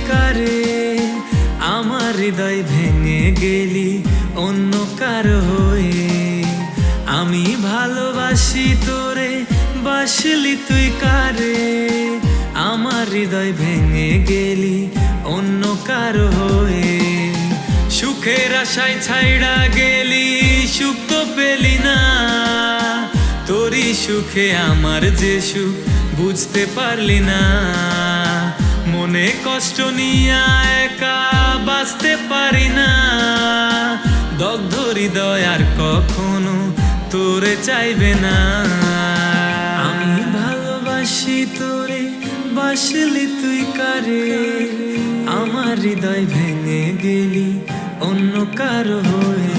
কারে, আমার হৃদয় ভেঙে গেলি অন্য কারো হয়ে। আমি ভালোবাসি তোরে, বাসলি তুই কারে, আমার হৃদয় ভেঙে গেলি অন্য কারো হয়ে। সুখের আশায় ছাইড়া গেলি, সুখ তো পেলি না, তোরই সুখে আমার যে সুখ বুঝতে পারলি না। মনে কষ্ট নিয়া একা বাঁচতে পারি না, দগ্ধ হৃদয় আর কখনো তোরে চাইবে না। আমি ভালোবাসি তোরে, বাসলি তুই কারে, আমার হৃদয় ভেঙে গেলি অন্য কারো হয়ে।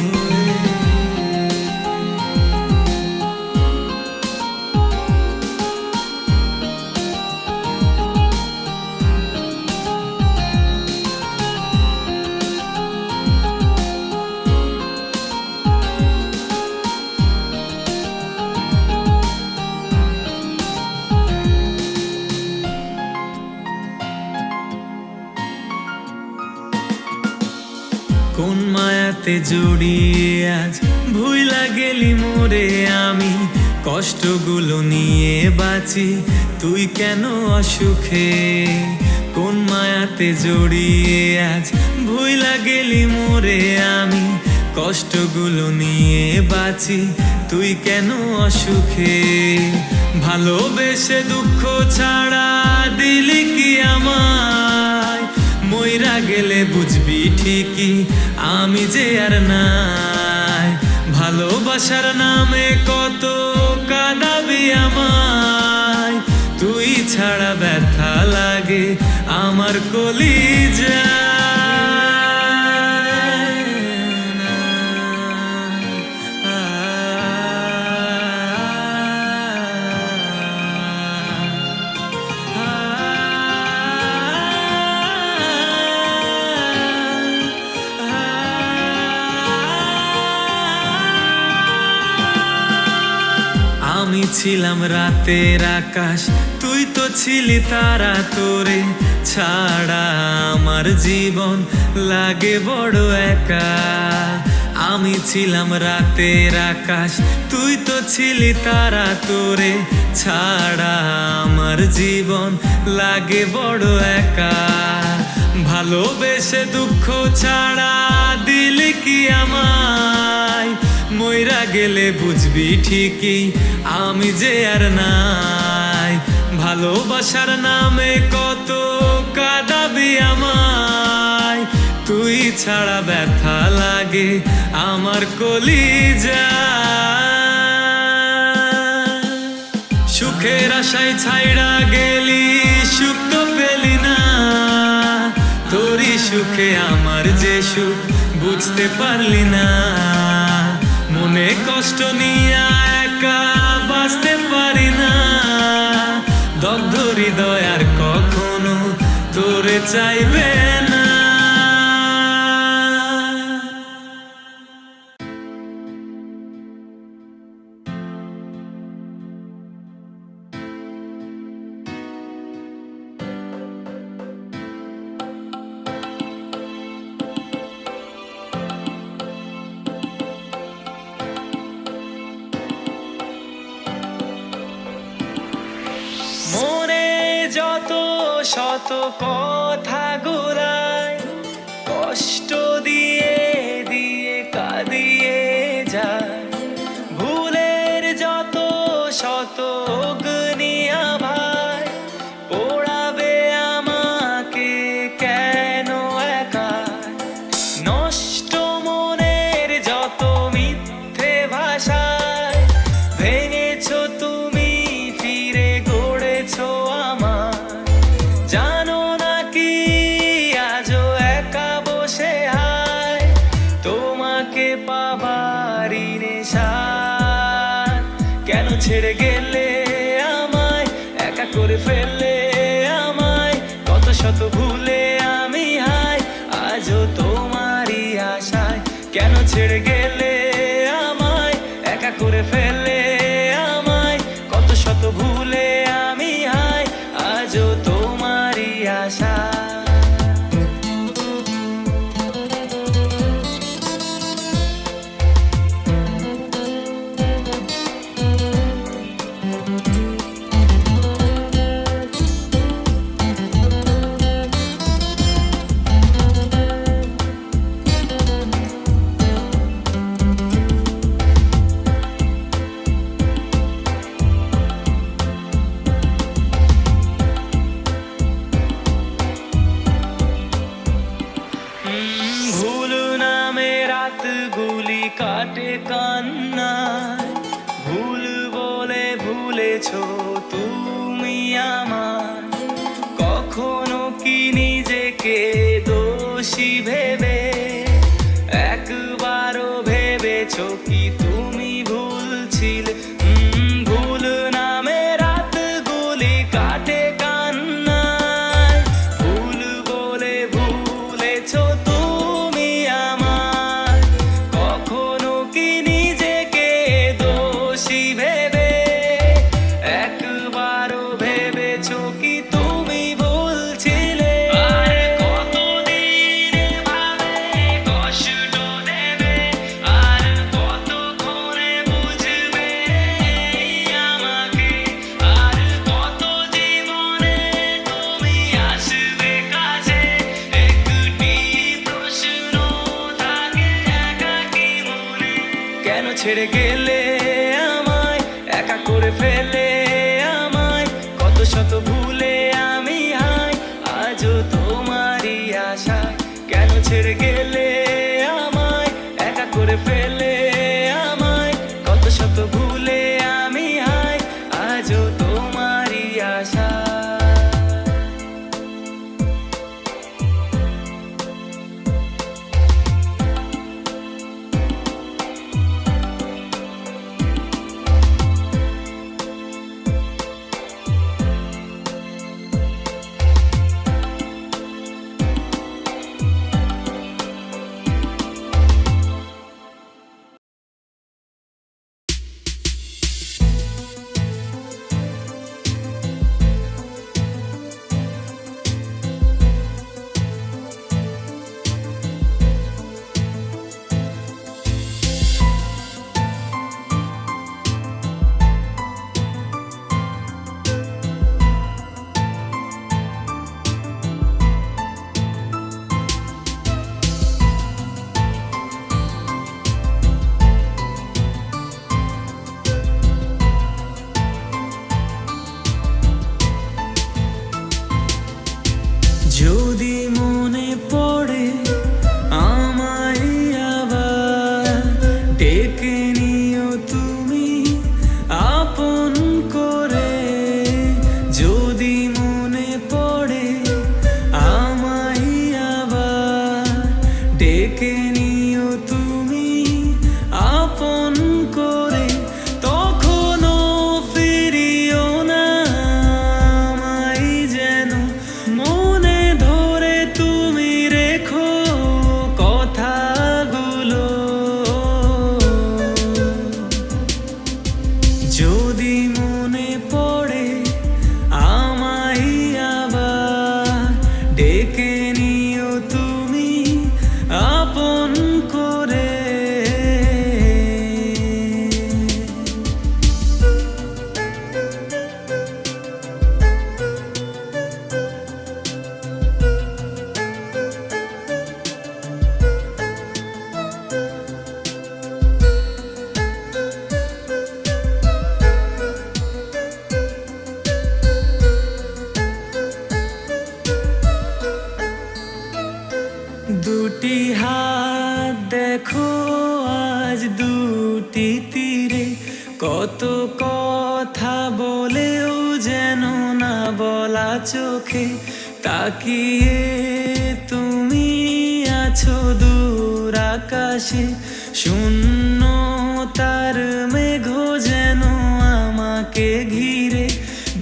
কোন মায়াতে জড়িয়ে আজ ভুইলা গেলি মোরে, আমি কষ্টগুলো নিয়ে বাঁচি তুই কেন অসুখে। কোন মায়াতে জড়িয়ে আজ ভুইলা গেলি মোরে, আমি কষ্টগুলো নিয়ে বাঁচি তুই কেন অসুখে। ভালোবেসে দুঃখ ছাড়া দিলি কি আমায়, মইরা গেলে বুঝবি ঠিকই আমি যে আর নাই। ভালোবাসার নামে কত কাঁদাবি আমায়, তুই ছাড়া ব্যথা লাগে আমার কলিজা। আমি ছিলাম রাতের আকাশ, তুই তো ছিলি তারা, তোরে ছাড়া আমার জীবন লাগে বড় একা। আমি ছিলাম রাতের আকাশ, তুই তো ছিলি তারা, তোরে ছাড়া আমার জীবন লাগে বড় একা। ভালোবেসে দুঃখ ছাড়া দিলি কি আমায়, মইরা গেলে বুঝবি ঠিকই আমি যে আর নাই। ভালোবাসার নামে কত কাঁদাবি আমায়, তুই ছাড়া ব্যথা লাগে আমার কলিজা। সুখের আশায় ছাইড়া গেলি, সুখ তো পেলি না, তোরই সুখে আমার যে সুখ বুঝতে পারলি না। মনে কষ্ট নিয়া একা বাঁচতে পারি না, দগ্ধ হৃদয় আর কখনো তোরে চাইবে না। মনে যত শত কথা গুলাই, কষ্ট দিয়ে দিয়ে কাঁদিয়ে যায়, ভুলের যত শত অগ্নিয়া ভাই, পোড়াবে আমাকে কেন একা। নষ্ট মনের যত মিথ্যে ভাষায় ভেঙেছো তুমি, ফিরে গড়েছো আমার। জানো না কি আজও একা বসে হায়, তোমাকে পাবারই নেশায়। কেন ছেড়ে গেলে আমায়, একা করে ফেললে আমায়, কত শত ভুলে আমি হায় আজও তোমারই আশায়। কেন ছেড়ে গেলে আমায়, একা করে ফেললে আমায়, কত শত ভুলে আমি হায় আজও তোমারই আশায়। কাটে কান্নায়। ভুল বলে ভুলেছো তুমি আমায়, কখনো কি নিজেকে দোষী ভেবে একবারও ভেবেছো কি তুমি ভুল ছিলে? ভুল নামে রাতগুলি কাটে কান্নায়। ভুল বলে ভুলেছো তুমি আমায়, কখনো কি নিজেকে দোষী ভেবে একবারও ভেবেছো কি তুমি ভুল ছিলে? আর কতদিন এভাবে কষ্ট দেবে, আর কতক্ষণে বুঝবে আমাকে, আর কত জীবনে তুমি আসবে কাছে? একটি প্রশ্ন থাকে একাকী মনে, কেন ছেড়ে গেলে আমায়, একা করে ফেলে আমায়? কত শত ভুলে আমি হাই, আজও তোমারই আশায়। কেন ছেড়ে গেলে আমায়, একা করে ফেলে আমায়? কত শত ভুলে আমি হাই, আজও তোমারই আশায়। যদি মনে পড়ে আমায় আবার, ডেকে নিও তুমি আপন করে। যদি মনে পড়ে আমায় আবার, ডেকে নিও তুমি আপন করে। তখনও ফিরিও না আমায় যেন, মনে ধরে তুমি রেখো কথাগুলো। যদি মনে পড়ে আমায় আবার, ডেকে নিও তুমি আপন করে। দুটি হাত দেখো আজ দুটি তীরে, কত কথা বলেও যেন না বলা চোখে। তাকিয়ে তুমি আছো দূর আকাশে, শূন্য তার মেঘ যেন আমাকে ঘিরে।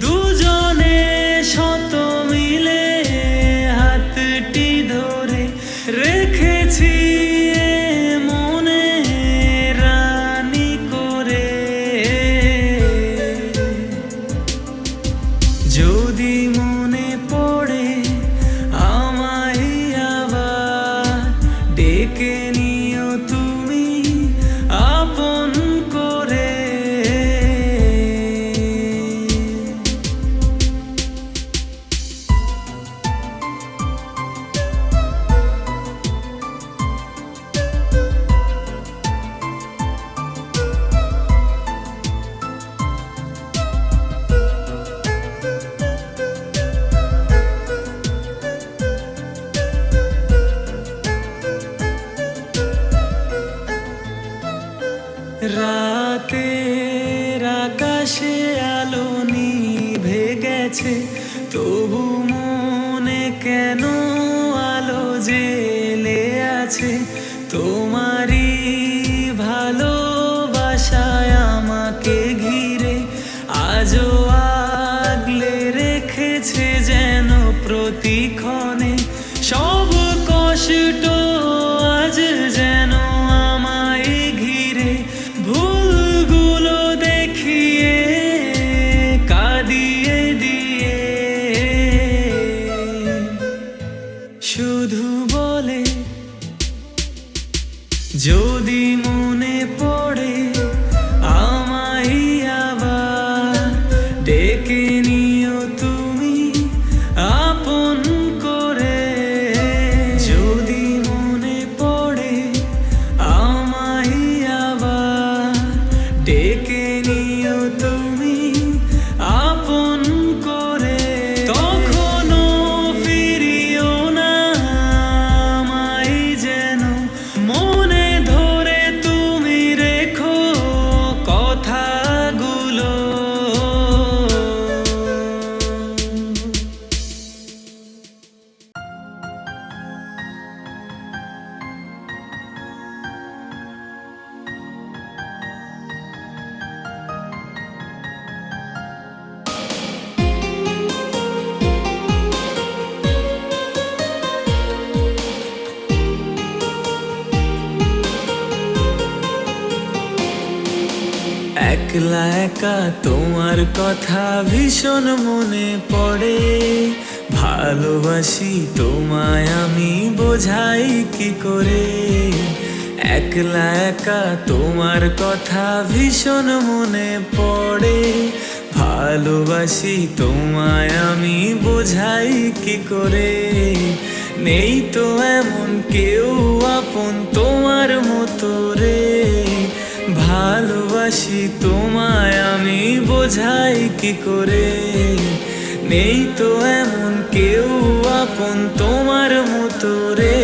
দুজনে শত মিলে হাতটি ধরে রেখেছি মনে রানী করে। যদি মনে পড়ে আমায় আবার, ডেকে নিও তুমি আপন করে। রাতের আকাশে আলো নিভে গেছে, তবু মনে কেন আলো জ্বেলে আছে। তোমারই ভালোবাসায় আমাকে ঘিরে আজও আগলে রেখেছে যেন প্রতিক্ষণে। সব কষ্ট আজ যেন আমায় ঘিরে, ভুলগুলো দেখিয়ে কাঁদিয়ে দিয়ে শুধু বলে, যদি মনে পড়ে আমায় আবার ডেকে নিও তুমি আপন করে। যদি মনে পড়ে আমায় আবার ডেকে নিও তুমি আপন করে। তখনও ফিরিও না আমায় যেন, মনে ধরে তুমি রেখো কথাগুলো। একলা একা তোমার কথা ভীষণ মনে পড়ে, ভালোবাসি তোমায় আমি বোঝাই কি করে। একলা একা তোমার কথা ভীষণ মনে পড়ে, ভালোবাসি তোমায় আমি বোঝাই কি করে। নেই তো এমন কেউ আপন তোমার মতো রে, ভালোবাসি তোমায় আমি বোঝাই কি করে। নেই তো এমন কেউ আপন তোমার মতো রে,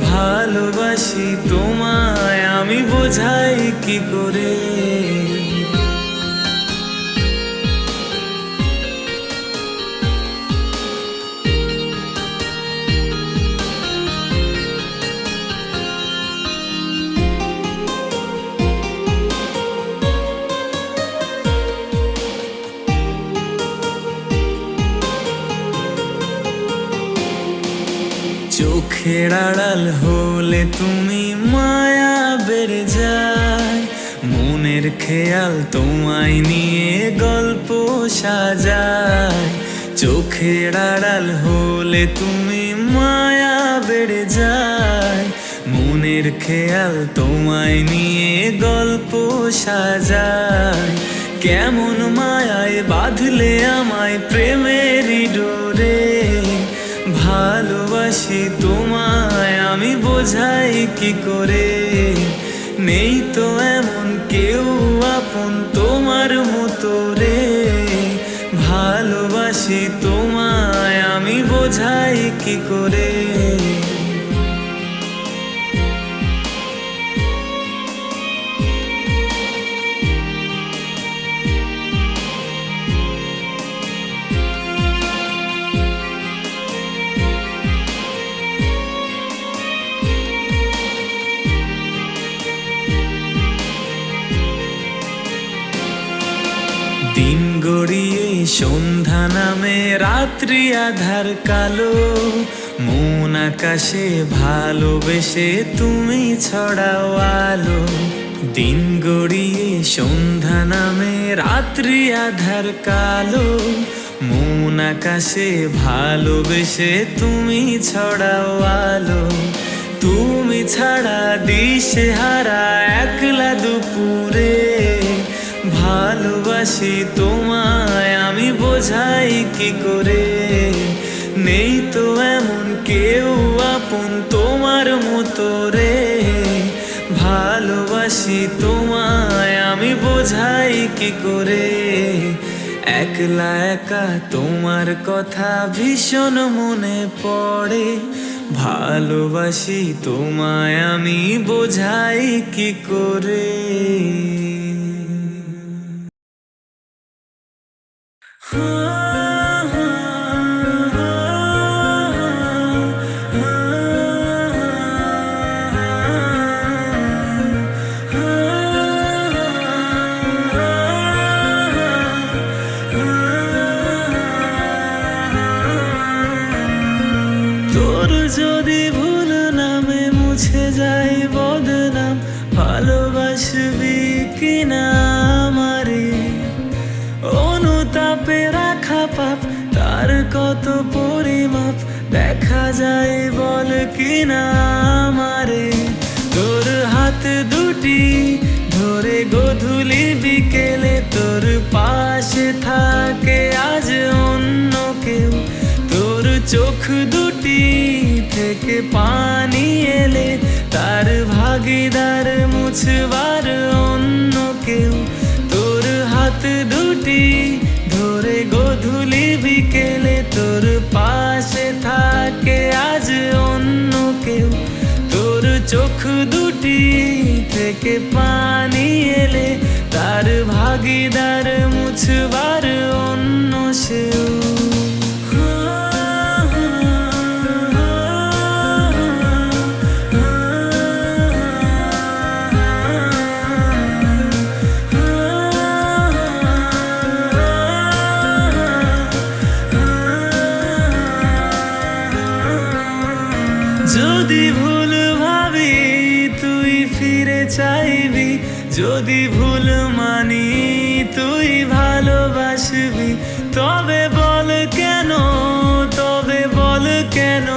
ভালোবাসি তোমায় আমি বোঝাই কি করে। চোখের আড়াল হলে তুমি মায়া বেড়ে যায়, মনের খেয়াল তোমায় নিয়ে গল্প সাজায়। চোখের আড়াল হলে তুমি মায়া বেড়ে যায়, মনের খেয়াল তোমায় নিয়ে গল্প সাজায়। কেমন মায়ায় বাঁধলে আমায় প্রেমেরই ডোরে, ভালোবাসি তোমায় আমি বোঝাই কি করে। নেই তো এমন কেউ আপন তোমার মতো রে, ভালোবাসি তোমায় আমি বোঝাই কি করে। দিন গড়িয়ে সন্ধ্যা নামে রাত্রি আধার কালো, মন আকাশে ভালোবেসে তুমি ছড়াও আলো। দিন গড়িয়ে সন্ধ্যা নামে রাত্রি আধার কালো, মন আকাশে ভালোবেসে তুমি ছড়াও আলো। তুমি ছাড়া দিশেহারা একলা দুপুরে, ভালোবাসি তোমায় আমি বোঝাই কি করে। নেই তো এমন কেউ আপন তোমার মতো রে, ভালোবাসি তোমায় আমি বোঝাই কি করে। একলা একা তোমার কথা ভীষণ মনে পড়ে, ভালোবাসি তোমায় আমি বোঝাই কি করে। তোর যদি ভুল নামে মুছে যায় বদনাম, ভালোবাসবি কিনা আমারে? অনুতাপে রাখা পাপ, তার কত পরিমাপ দেখা যায় বল কিনা আমারে? তোর হাত দুটি ধরে গধূলি বিকেলে তোর পাশে থাকে আজ অন্য কেউ। তোর চোখ দুটি থেকে পানি এলে তার ভাগিদার মুছবার অন্য কেউ। তোর হাত দুটি ধরে গধূলি বিকেলে তোর পাশে থাকে আজ অন্য কেউ। তোর চোখ দুটি থেকে পানি এলে তার ভাগিদার মুছবার অন্য সেও। যদি ভুল ভাবি তুই ফিরে চাইবি, যদি ভুল মানি তুই ভালোবাসবি, তবে বল কেন, তবে বল কেন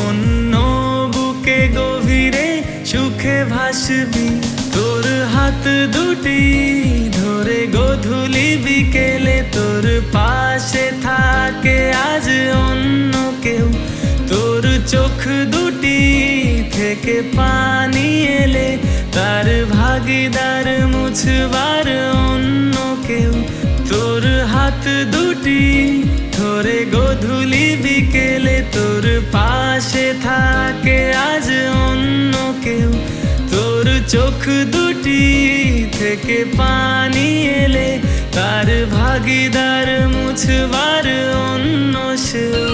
অন্য বুকে গভীরে সুখে ভাসবি? তোর হাত দুটি ধরে গধূলি বিকেলে তোর পাশে থাকে আজ অন্য কেউ। তোর চোখ দুটি থেকে পানি এলে তার ভাগিদার মুছবার অন্য কেউ। তোর হাত দুটি ধরে গধূলি বিকেলে তোর পাশে থাকে আজ অন্য কেউ। তোর চোখ দুটি থেকে পানি এলে তার ভাগিদার মুছবার অন্য সেও।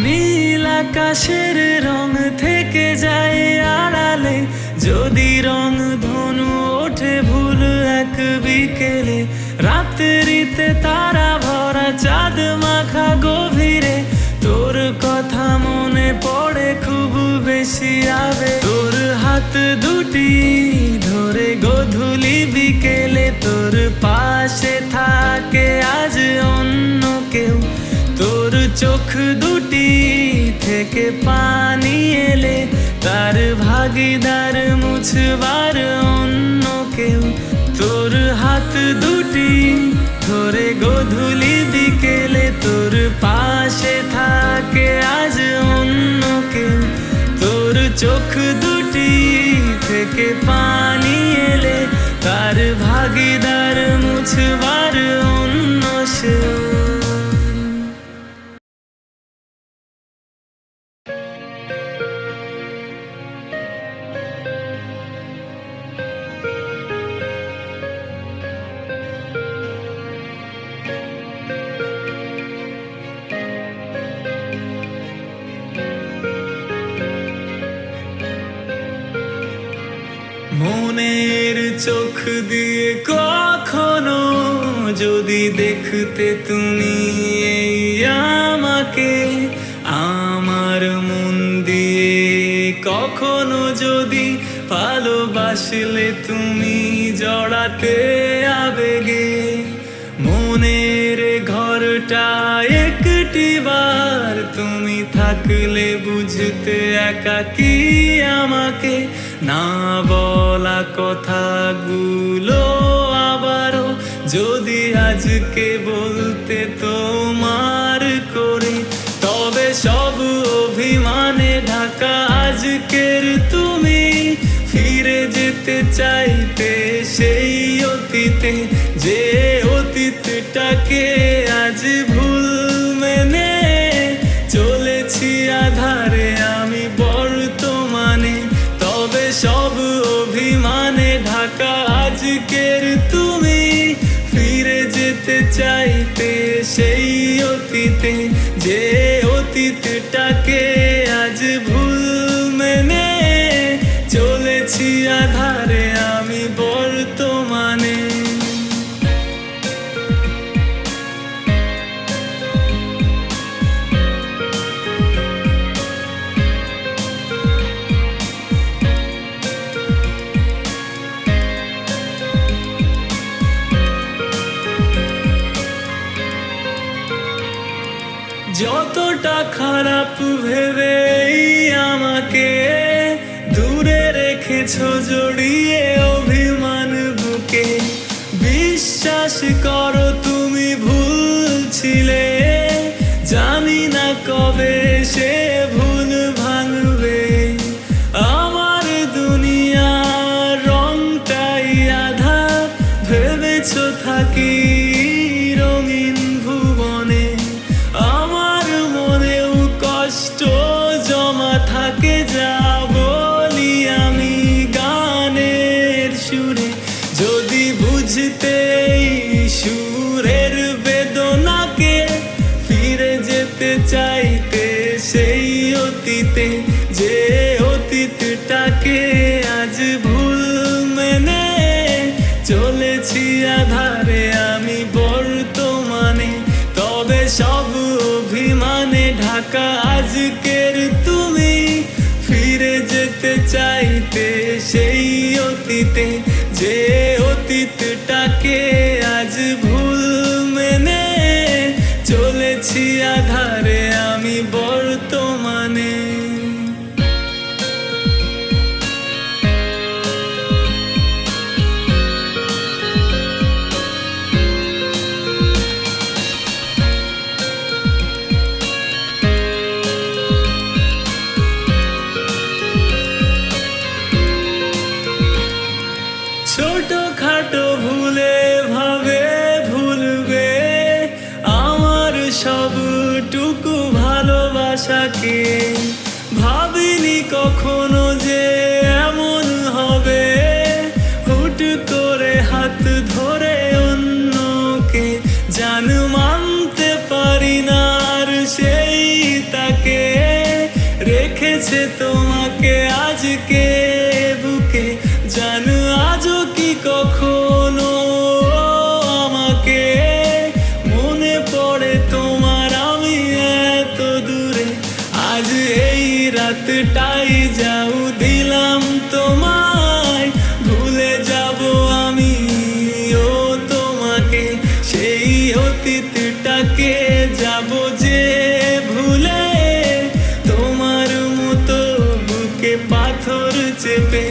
নীল আকাশের রং থেকে যায় আড়ালে, যদি রং ধনু ওঠে ভুল এক বিকেলে। রাত্রিতে তারা ভরা চাঁদ মাখা গভীরে তোর কথা মনে পড়ে খুব বেশি আবে। তোর হাত দুটি ধরে গধূলি বিকেলে তোর পাশে থাকে আজ অন্য কেউ। তোর চোখ দুটি থেকে পানি এলে তার ভাগিদার মুছবার অন্য কেউ। তোর হাত দুটি ধরে গধূলি বিকেলে তোর পাশে থাকে আজ অন্য কেউ। তোর চোখ দুটি থেকে পানি এলে তার ভাগিদার মুছবার অন্য সেও। মনের চোখ দিয়ে কখনো যদি দেখতে তুমি এই আমাকে, আমার মন দিয়ে কখনো যদি ভালোবাসলে তুমি জড়াতে আবেগে। মনের ঘরটা একটি বার তুমি থাকলে বুঝতে একাকী আমাকে। না বলা কথাগুলো আবারও যদি আজকে বলতে তোমার করে, তবে সব অভিমানে ঢাকা আজকের তুমি ফিরে যেতে চাইতে সেই অতীতে, যে অতীতটাকে আজ ভুল মেনে চলেছি আধারে আমি বর্তমানে। তবে সব অভিমানে ঢাকা আজকের তুমি ফিরে যেতে চাইতে সেই অতীতে, যে অতীতটাকে আজ ভুল মেনে চলেছি আধারে আমি বর্তমানে। যতটা খারাপ ভেবেই আমাকে দূরে রেখেছো জড়িয়ে অভিমান বুকে, বিশ্বাস করো তুমি ভুলছিলে, জানি না কবে সে ভুল ভাঙবে। আমার দুনিয়ার রংটাই আধা ভেবেছো থাকি রঙিন ভুবনে, আমার মনেও কষ্ট জমা থাকে যা বলি আমি গানের সুরে। যদি বুঝতে এই সুরের বেদনাকে ফিরে যেতে চাইতে সেই অতীতে, যে অতীতটাকে আজ ভুল মেনে চলেছি আধারে আমি বর্তমানে। তবে সব অভিমানে ঢাকা আজকের তুমি ফিরে যেতে চাইতে সেই অতীতে, যে অতীতটাকে আজ ভুল মেনে চলেছি আধারে আমি বর্তমানে। ছোটখাটো ভুলে ভাবে ভুলবে আমার সবটুকু ভালোবাসাকে, ভাবিনি কখনো যে এমন হবে, হুট করে হাত ধরে অন্যকে জান মানতে পারি না আর সেই তাকে রেখেছে তোমাকে আজকে বুকে। জান আজও কি কখনো আমাকে মনে পড়ে তোমার আমি এত দূরে, আজ এই রাতটাই যাও দিলাম তোমায়, ভুলে যাব আমি ও তোমাকে, সেই অতীতটাকে যাব যে ভুলে, তোমার মতো বুকে পাথর চেপে।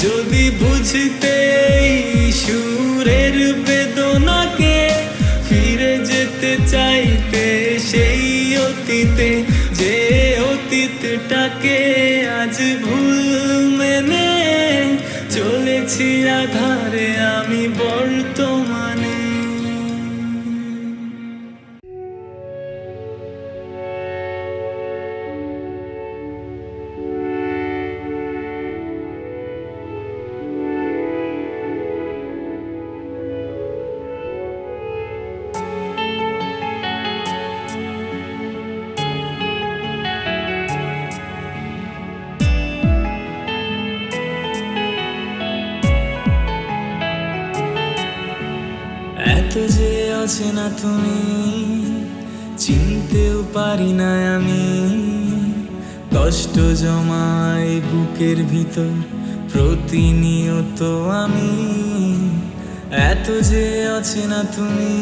যদি বুঝতে এই সুরের বেদনাকে ফিরে যেতে চাইতে সেই অতীতে, যে অতীতটাকে আজ ভুল মেনে চলেছি আধারে আমি বর্তমানে। এত যে আছে না তুমি চিনতেও পারি না আমি, কষ্ট জমায় বুকের ভিতর প্রতিনিয়ত আমি। এত যে আছে না তুমি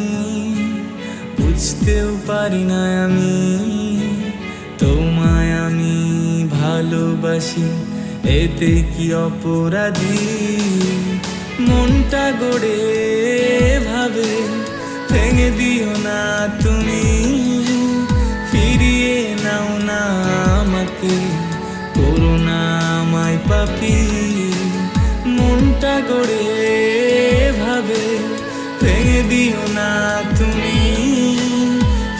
বুঝতেও পারি না আমি, তোমায় আমি ভালোবাসি এতে কি অপরাধী? মনটা গড়ে ভাবে ভেঙে দিও না তুমি, ফিরিয়ে নাও না আমাকে, করো না আমায় পাপী। মনটা গড়ে ভাবে ভেঙে দিও না তুমি,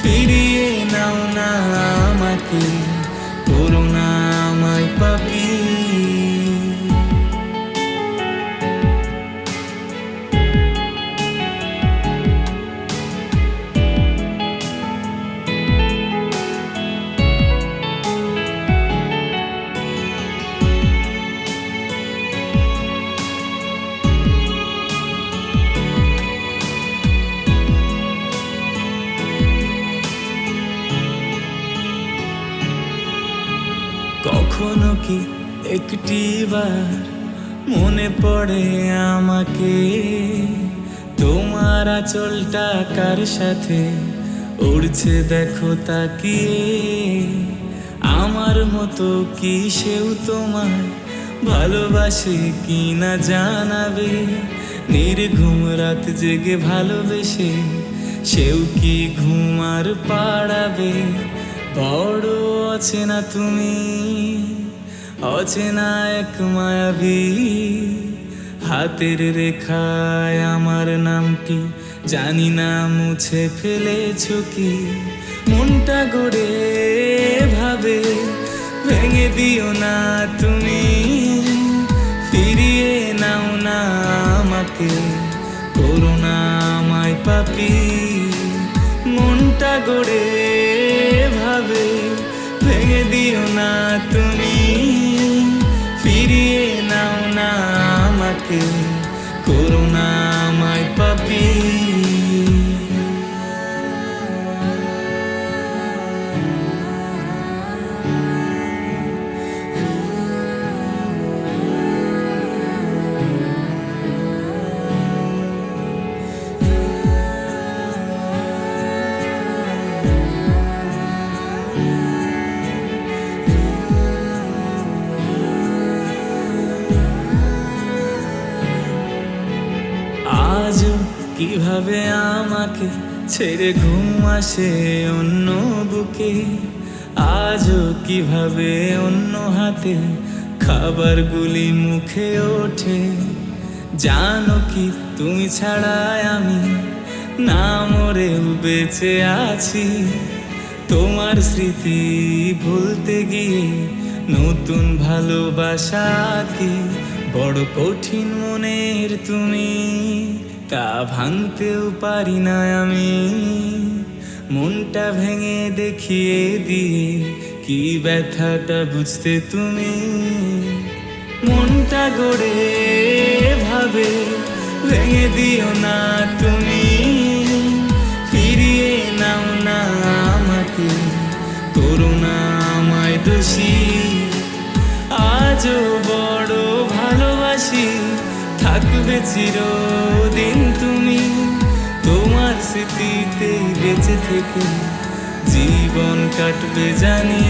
ফিরিয়ে নাও না আমাকে, করো না আমায় পাপী। কখনো কি একটিবার মনে পড়ে আমাকে, তোমার আঁচলটা কার সাথে উড়ছে দেখো তাকিয়ে। আমার মতো কি সেও তোমার ভালোবাসে কি না জানাবে, নির্ঘুম রাত জেগে ভালোবেসে সেও কি ঘুম আর পাড়াবে। বড় অচেনা তুমি, অচেনা এক মায়াবী, হাতের রেখায় আমার নামটি জানি না মুছে ফেলেছ কি। মনটা গড়ে ভাবে ভেঙে দিও না তুমি, ফিরিয়ে নাও না আমাকে, করো না আমায় পাপী। মনটা গড়ে ভাবে ভেঙে দিও না তুমি, ফিরিয়ে নাও না আমাকে, করো না আমায় পাপী। আজও কিভাবে আমাকে ছেড়ে ঘুম আসে অন্য বুকে, আজও কিভাবে অন্য হাতে খাবারগুলি মুখে ওঠে। জানো কি তুমি ছাড়াই আমি না মরেও বেঁচে আছি, তোমার স্মৃতি ভুলতে গিয়ে নতুন ভালোবাসা কি। বড় কঠিন মনের তুমি, তা ভাঙতেও পারি না আমি। মনটা ভেঙে দেখিয়ে দিয়ে কি ব্যথাটা বুঝতে তুমি। মনটা গড়ে ভাবে ভেঙে দিও না তুমি, ফিরিয়ে নাও না আমাকে, করো না আমায় দোষী। আজও বড় ভালোবাসি, থাকবে চিরদিন তুমি, তোমার স্মৃতিতে বেঁচে থেকে জীবন কাটবে জানি।